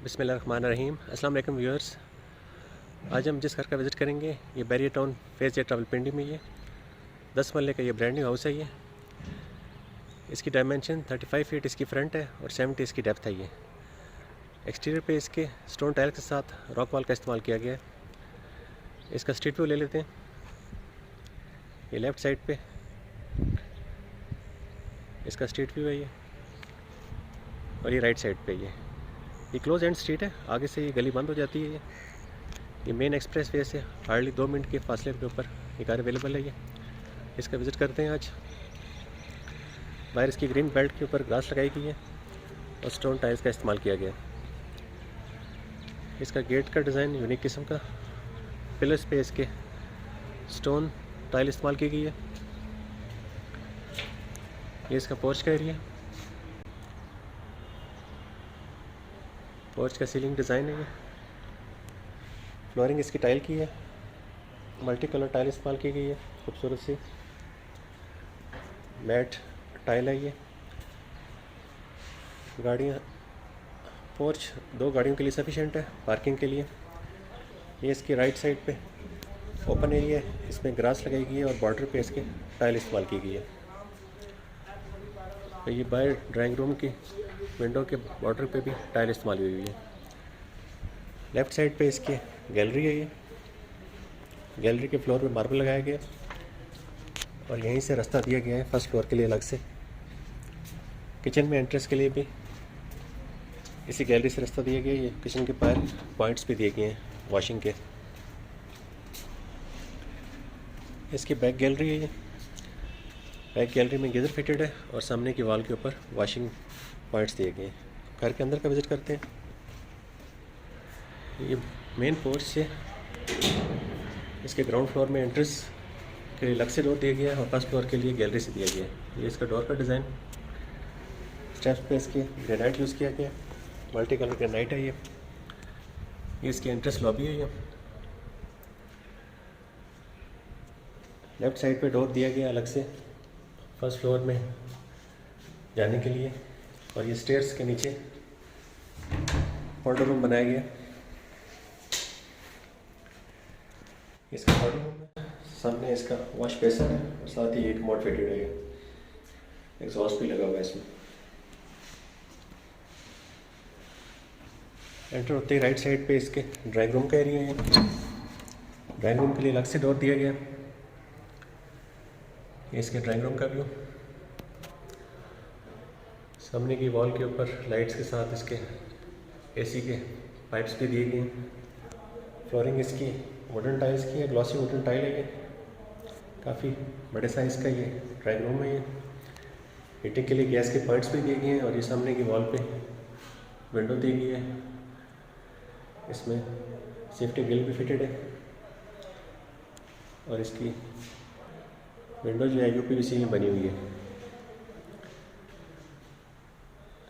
बिस्मिल्लाहिर्रहमानिर्रहीम। अस्सलाम वालेकुम व्यूअर्स। आज हम जिस घर का विज़िट करेंगे ये बैरियर टाउन फेज़ ए रावलपिंडी में ये 10 मरले का ये ब्रांड न्यू हाउस है। ये इसकी डायमेंशन 35 फीट इसकी फ्रंट है और 70 इसकी डेप्थ है। ये एक्सटीरियर पे इसके स्टोन टाइल के साथ रॉक वॉल का इस्तेमाल किया गया है। इसका स्ट्रीट व्यू ले लेते हैं। ये लेफ़्ट साइड पे इसका स्ट्रीट व्यू है ये, और ये राइट साइड पे ये क्लोज एंड स्ट्रीट है। आगे से ये गली बंद हो जाती है। ये मेन एक्सप्रेस वे से हार्डली 2 मिनट के फासले के ऊपर ये कार अवेलेबल है। ये इसका विज़िट करते हैं आज। बाहर इसकी ग्रीन बेल्ट के ऊपर ग्रास लगाई गई है और स्टोन टाइल्स का इस्तेमाल किया गया। इसका गेट का डिज़ाइन यूनिक किस्म का, पिलर्स पे इसके स्टोन टाइल इस्तेमाल की गई है। ये इसका पोर्च का एरिया, पोर्च का सीलिंग डिज़ाइन है। ये फ्लोरिंग इसकी टाइल की है, मल्टी कलर टाइल इस्तेमाल की गई है, खूबसूरत सी मैट टाइल है। ये गाड़ियाँ, पोर्च 2 गाड़ियों के लिए सफिशेंट है पार्किंग के लिए। ये इसकी राइट साइड पे ओपन एरिया है, इसमें ग्रास लगाई गई है और बॉर्डर पे इसके टाइल इस्तेमाल की गई है। तो ये बाहर ड्राइंग रूम की विंडो के बॉर्डर पे भी टाइल इस्तेमाल हुई हुई है। लेफ़्ट साइड पे इसके गैलरी है। ये गैलरी के फ्लोर पे मार्बल लगाया गया और यहीं से रास्ता दिया गया है फर्स्ट फ्लोर के लिए अलग से। किचन में एंट्रेंस के लिए भी इसी गैलरी से रास्ता दिया गया है। ये किचन के बाहर पॉइंट्स भी दिए गए हैं वॉशिंग के। इसकी बैक गैलरी है। ये बैक गैलरी में गीज़र फिटेड है और सामने की वॉल के ऊपर वॉशिंग पॉइंट्स दिए गए हैं। घर के अंदर का विज़िट करते हैं। ये मेन पोर्च से इसके ग्राउंड फ्लोर में एंट्रेंस के लिए अलग से डोर दिया गया है और फर्स्ट फ्लोर के लिए गैलरी से दिया गया है। ये इसका डोर का डिज़ाइन, स्टेप्स पे इसके ग्रेनाइट यूज़ किया गया, मल्टी कलर ग्रेनाइट है। ये इसकी एंट्रेंस लॉबी है। ये लेफ़्ट साइड पे डोर दिया गया अलग से फर्स्ट फ्लोर में जाने के लिए, और ये स्टेयर्स के नीचे पाउडर रूम बनाया गया। इसका पाउडर रूम है, सामने इसका वॉश बेसिन है और साथ ही एक मोड फिटेड है। एग्जॉस्ट भी लगा हुआ है इसमें। एंटर होते ही राइट साइड पे इसके ड्राइंग रूम का एरिया है। ड्राइंग रूम के लिए अलग से डोर दिया गया। ये इसके ड्राइंग रूम का व्यू, सामने की वॉल के ऊपर लाइट्स के साथ इसके एसी के पाइप्स भी दिए गए हैं। फ्लोरिंग इसकी वुडन टाइल्स की है, ग्लॉसी वुडन टाइल है। ये काफ़ी बड़े साइज़ का ये ड्राइंग रूम है। ये हीटिंग के लिए गैस के पॉइंट्स भी दिए गए हैं और ये सामने की वॉल पे विंडो दी गई है। इसमें सेफ्टी ग्रिल भी फिटेड है और इसकी विंडो जो है यूपीवीसी में बनी हुई है।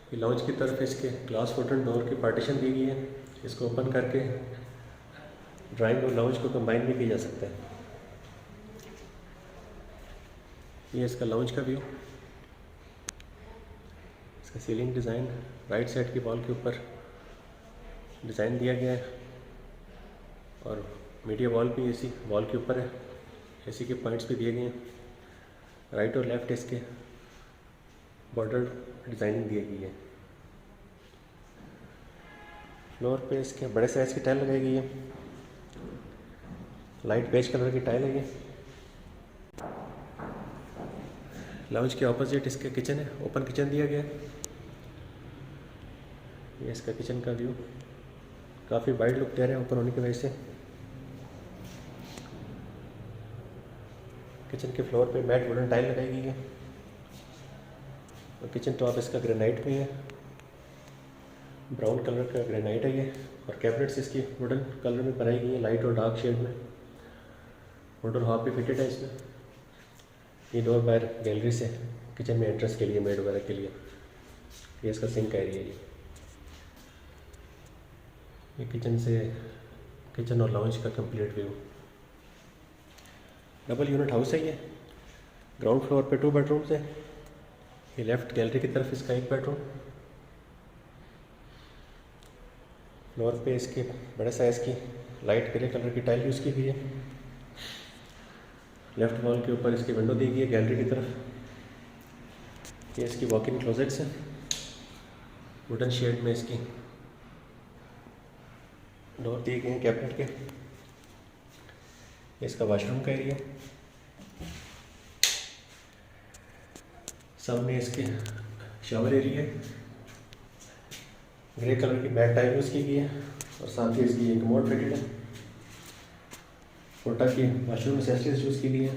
ये लॉन्च की तरफ इसके ग्लास वुडन डोर की पार्टीशन दी गई है। इसको ओपन करके ड्राइंग और लाउंज को कंबाइन भी किया जा सकता है। ये इसका लाउंज का व्यू, इसका सीलिंग डिज़ाइन, राइट साइड की वॉल के ऊपर डिज़ाइन दिया गया है और मीडिया वॉल भी इसी वॉल के ऊपर है। एसी के पॉइंट्स भी दिए गए हैं। राइट और लेफ़्ट इसके बॉर्डर डिज़ाइनिंग दी गई है। फ्लोर पे इसके बड़े साइज़ की टाइल लगाई गई है, लाइट बेज कलर की टाइल है। ये लाउंज के ऑपोजिट इसके किचन है, ओपन किचन दिया गया है। ये इसका किचन का व्यू काफ़ी वाइड लुक दे रहे हैं ओपन होने की वजह से। किचन के फ्लोर पे मैट वुडन टाइल लगाई गई है और किचन टॉप इसका ग्रेनाइट में है, ब्राउन कलर का ग्रेनाइट है। ये और कैबिनेट्स इसकी वुडन कलर में बनाई गई है, लाइट और डार्क शेड में। वुडन हॉब भी फिटेड है इसमें। ये डोर बाहर गैलरी से किचन में एंट्रेंस के लिए, मेड वगैरह के लिए। ये इसका सिंक का एरिया है। ये किचन से किचन और लाउंज का complete view. Double unit house है। ये ग्राउंड फ्लोर पे 2 बेडरूम्स है। ये लेफ़्ट गैलरी की तरफ इसका 1 बेडरूम, फ्लोर पे इसके बड़े साइज़ की लाइट ग्रे कलर की टाइल यूज़ की गई है। लेफ्ट वॉल के ऊपर इसकी विंडो दी गई है गैलरी की तरफ। ये इसकी वॉक इन क्लोजेट्स है, वुडन शेड में इसकी डोर दिए गए हैं कैबिनेट के। ये इसका वॉशरूम का एरिया, सामने इसके शावर एरिया, ग्रे कलर की मैट टाइल यूज़ की गई है और साथ ही इसकी एक कमोड फिटेड है। कोटा की वॉशरूम एसेसरीज यूज़ की गई है।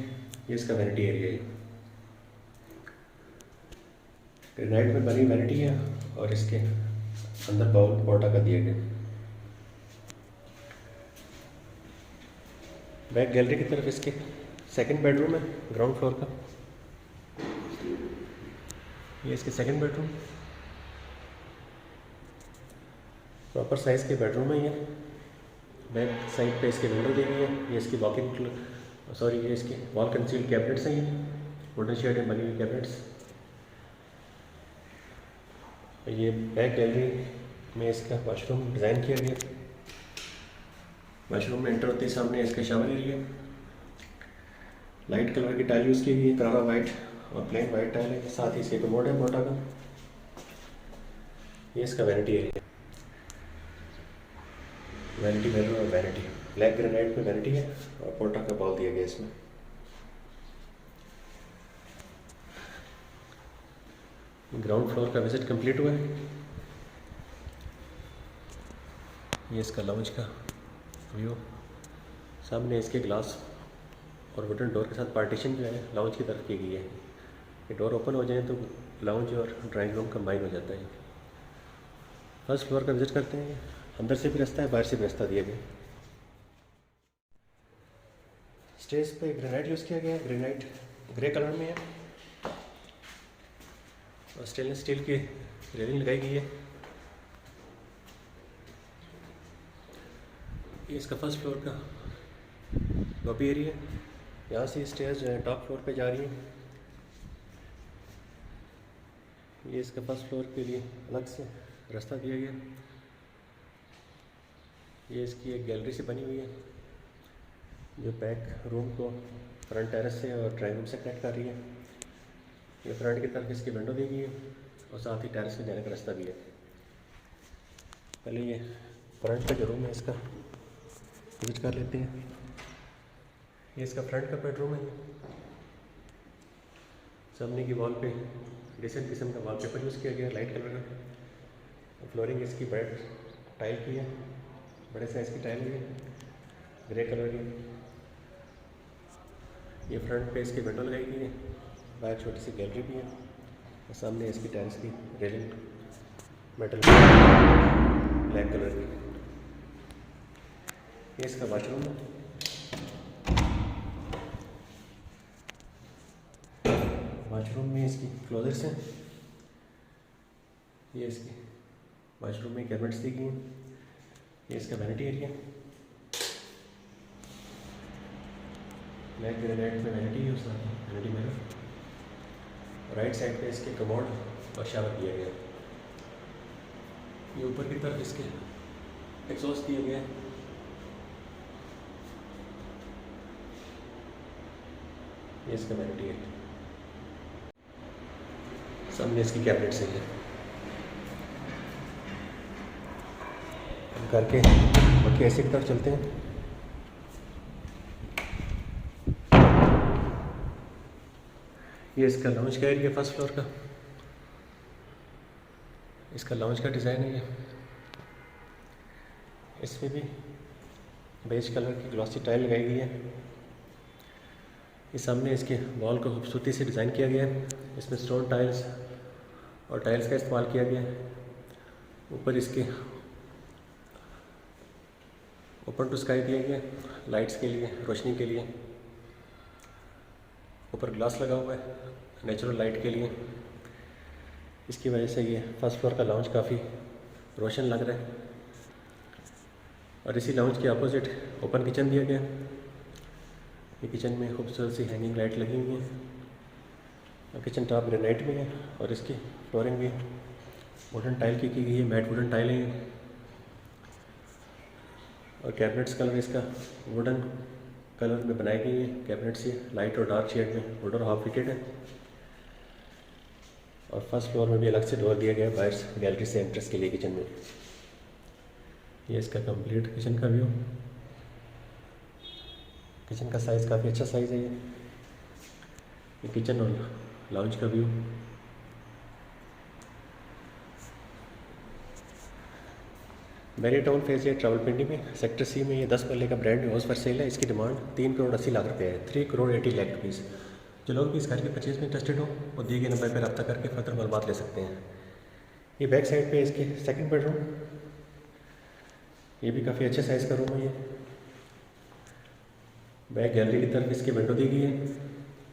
ये इसका वैनिटी एरिया है, ग्रेनाइट में बनी वैनिटी है और इसके अंदर बाउल कोटा का दिया गया। बैक गैलरी की तरफ इसके सेकंड बेडरूम है ग्राउंड फ्लोर का। ये इसके सेकंड बेडरूम, प्रॉपर साइज़ के बेडरूम है ये। बैक साइड पे इसके विंडो दी गई है। ये इसकी ये इसके वॉल कंसील्ड कैबिनेट्स हैं। ये वुडन शेड में बनी हुई कैबिनेट्स। ये बैक गैलरी में इसका वॉशरूम डिज़ाइन किया गया। वॉशरूम में एंटर होते ही सामने इसका शावर एरिया, लाइट कलर की टाइल यूज़ की गई है, करारा वाइट और प्लेन वाइट टाइल है। साथ ही इसके कमोड है पोटा का। ये इसका वैनिटी एरिया, वैनिटी बेडरूम और वैनिटी ब्लैक ग्रेनाइट में वैनिटी है और पोटा का बॉल दिया गया इसमें। ग्राउंड फ्लोर का विजिट कंप्लीट हुआ है। ये इसका लाउंज का व्यू, सामने इसके ग्लास और वुडन डोर के साथ पार्टीशन जो है लाउंज की तरफ की गई है। ये डोर ओपन हो जाए तो लाउंज और ड्राइंग रूम कंबाइन हो जाता है। फर्स्ट फ्लोर का विजिट करते हैं। अंदर से भी रास्ता है, बाहर से भी रास्ता दिया गया। स्टेज पे ग्रेनाइट यूज़ किया गया है, ग्रेनाइट ग्रे कलर में है और स्टेनलेस स्टील की रेलिंग लगाई गई है। ये इसका फर्स्ट फ्लोर का लॉबी एरिया है। यहाँ से स्टेयर्स जो है टॉप फ्लोर पे जा रही है। ये इसका फर्स्ट फ्लोर के लिए अलग से रास्ता दिया गया। ये इसकी एक गैलरी से बनी हुई है जो बैक रूम को फ्रंट टेरेस से और ड्राइंग रूम से कनेक्ट कर रही है। ये फ्रंट की तरफ इसकी विंडो दी गई है और साथ ही टेरेस में जाने का रास्ता भी है। पहले ये फ्रंट का जो रूम है इसका विजिट कर लेते हैं। ये इसका फ्रंट का बेडरूम है। सामने की वॉल पे डिसेंट किस्म का वॉलपेपर यूज़ किया गया लाइट कलर का। फ्लोरिंग इसकी बेड टाइल की है, बड़े साइज़ की टाइल है ग्रे कलर की। ये फ्रंट पे इसकी विंडो लगाई गई है, बाहर छोटी सी गैलरी भी है और सामने इसकी टाइल्स की रेलिंग मेटल ब्लैक कलर की। ये इसका वॉशरूम है। वॉशरूम में इसकी क्लोजेट्स हैं। ये इसकी वॉशरूम में कैबिनेट्स दी गई हैं। ये इसका वैनिटी एरिया, ब्लैक ग्रेनाइट में वैनिटी यूज़ होती है, वैनिटी मिरर। राइट साइड पे इसके कमोड और शावर दिया गया। ये ऊपर की तरफ इसके एग्जॉस्ट दिया गया है। ये इसका वैनिटी एरिया, सामने इसकी कैबिनेट्स है। हम करके बाकी ऐसे की तरफ चलते हैं। ये इसका लाउंज का एरिया फर्स्ट फ्लोर का, इसका लाउंज का डिज़ाइन है। ये इसमें भी बेज कलर की ग्लॉसी टाइल लगाई गई है। ये सामने इसके वॉल को खूबसूरती से डिज़ाइन किया गया है। इसमें स्टोन टाइल्स और टाइल्स का इस्तेमाल किया गया है। ऊपर इसके ओपन टू स्काई दिया गया लाइट्स के लिए, रोशनी के लिए। ऊपर ग्लास लगा हुआ है नेचुरल लाइट के लिए। इसकी वजह से ये फर्स्ट फ्लोर का लाउंज काफ़ी रोशन लग रहा है। और इसी लाउंज के अपोजिट ओपन किचन दिया गया। ये किचन में खूबसूरत सी हैंगिंग लाइट लगी हुई है और किचन टॉप ग्रेनाइट में है और इसकी फ्लोरिंग भी वुडन टाइल की गई है, मैट वुडन टाइल है। और कैबिनेट्स कलर इसका वुडन कलर में बनाई गई है। कैबिनेट्स ये लाइट और डार्क शेड में वुडन हाफ फिटेड है। और फर्स्ट फ्लोर में भी अलग से डोर दिया गया है बाहर गैलरी से एंट्रेंस के लिए किचन में। ये इसका कंप्लीट किचन का व्यू। किचन का साइज़ काफ़ी अच्छा साइज़ है ये किचन और लाउंज का व्यू। मैरिटाउन फेज है रावलपिंडी में सेक्टर सी में। ये 10 मरले का brand new house for sale है। इसकी डिमांड 3,80,00,000 रुपये है। 3,80,00,000 जो लोग भी इस घर की परचेज में इंटरेस्टेड हो वो दिए गए नंबर पर रब्ता करके फर्दर मालूमात ले सकते हैं। ये बैक साइड पे इसके सेकंड बेडरूम। ये भी काफ़ी अच्छे साइज़ का रूम है। ये बैक गैलरी की तरफ इसकी विंडो दी गई है,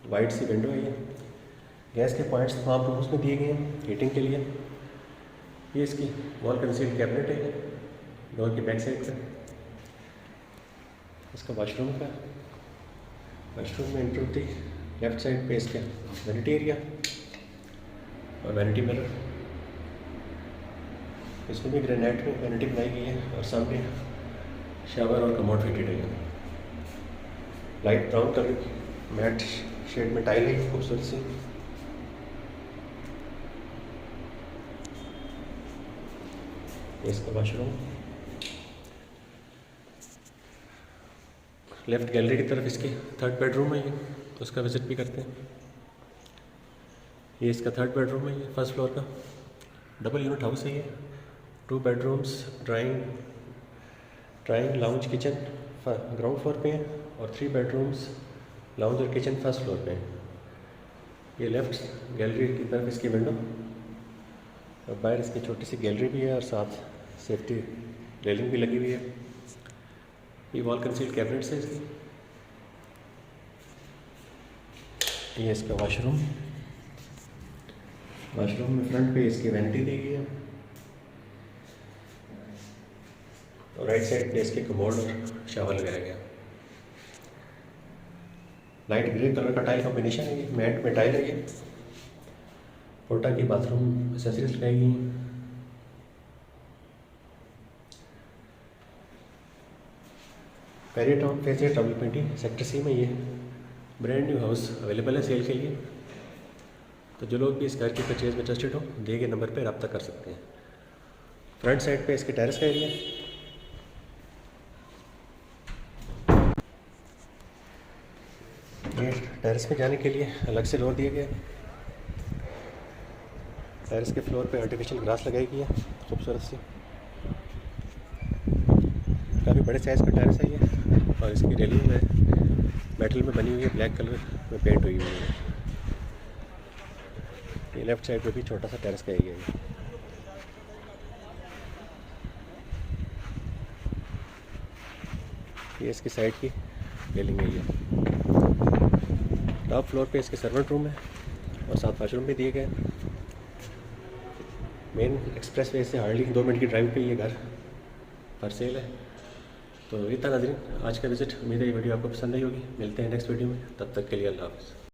वाइट सी विंडो है। ये गैस के पॉइंट्स तमाम रूम्स में दिए गए हैं हीटिंग के लिए। ये इसकी वॉल कंसील्ड कैबिनेट है डोर की बैक साइड पर। इसका वॉशरूम में एंटर होती लेफ्ट साइड पे इसका वैनिटी एरिया और वैनिटी मिरर। इसमें भी ग्रेनाइट में वैनिटी बनाई गई है और सामने शावर और कमोड फिटेड है। लाइट ब्राउन कलर की मैट शेड में टाइल है खूबसूरत सी। इसका वॉशरूम लेफ्ट गैलरी की तरफ इसकी थर्ड बेडरूम है। ये उसका विजिट भी करते हैं। ये इसका थर्ड बेडरूम है। ये फर्स्ट फ्लोर का डबल यूनिट हाउस है। ये 2 bedrooms drawing lounge kitchen ground floor पे है और 3 बेडरूम्स लाउंज और किचन फर्स्ट फ्लोर पे है। ये लेफ्ट गैलरी की तरफ इसकी विंडो और बाहर इसकी छोटी सी गैलरी भी है और साथ सेफ्टी रेलिंग भी लगी हुई है। ये वॉल कंसील्ड कैबिनेट्स है इसकी। ये इसका वॉशरूम में फ्रंट पे इसकी वैनिटी दी गई है और राइट साइड पे इसके कमोड और शावर लगाया गया। लाइट ग्रे कलर का टाइल कॉम्बिनेशन है। ये मैट में टाइल है। ये पोर्टा की बाथरूम एक्सेसरीज लगाई गई हैं। मैरिटाउन फेज है रावलपिंडी सेक्टर सी में। ये ब्रांड न्यू हाउस अवेलेबल है सेल के लिए। तो जो लोग भी इस घर की परचेज में इंटरेस्टेड हो दिए गए नंबर पर रब्ता कर सकते हैं। फ्रंट साइड पे इसके टेरेस का एरिया। ये टेरेस में जाने के लिए अलग से डोर दिया गया। टेरेस के फ्लोर पे आर्टिफिशियल ग्रास लगाई गई है खूबसूरत सी। काफ़ी बड़े साइज़ का टेरेस है ये और इसकी रेलिंग है मेटल में बनी हुई है, ब्लैक कलर में पेंट हुई हुई है। ये लेफ्ट साइड पे भी छोटा सा टेरेस का एरिया है। ये इसकी साइड की रेलिंग है। ये टॉप फ्लोर पे इसके सर्वेंट रूम है और साथ वॉशरूम भी दिए गए। मेन एक्सप्रेस वे से हार्डली 2 मिनट की ड्राइव पे ये घर फॉर सेल है। तो ये था नाज़रीन आज का विज़िट। उम्मीद है ये वीडियो आपको पसंद आई होगी। मिलते हैं नेक्स्ट वीडियो में, तब तक के लिए अल्लाह हाफ़िज़।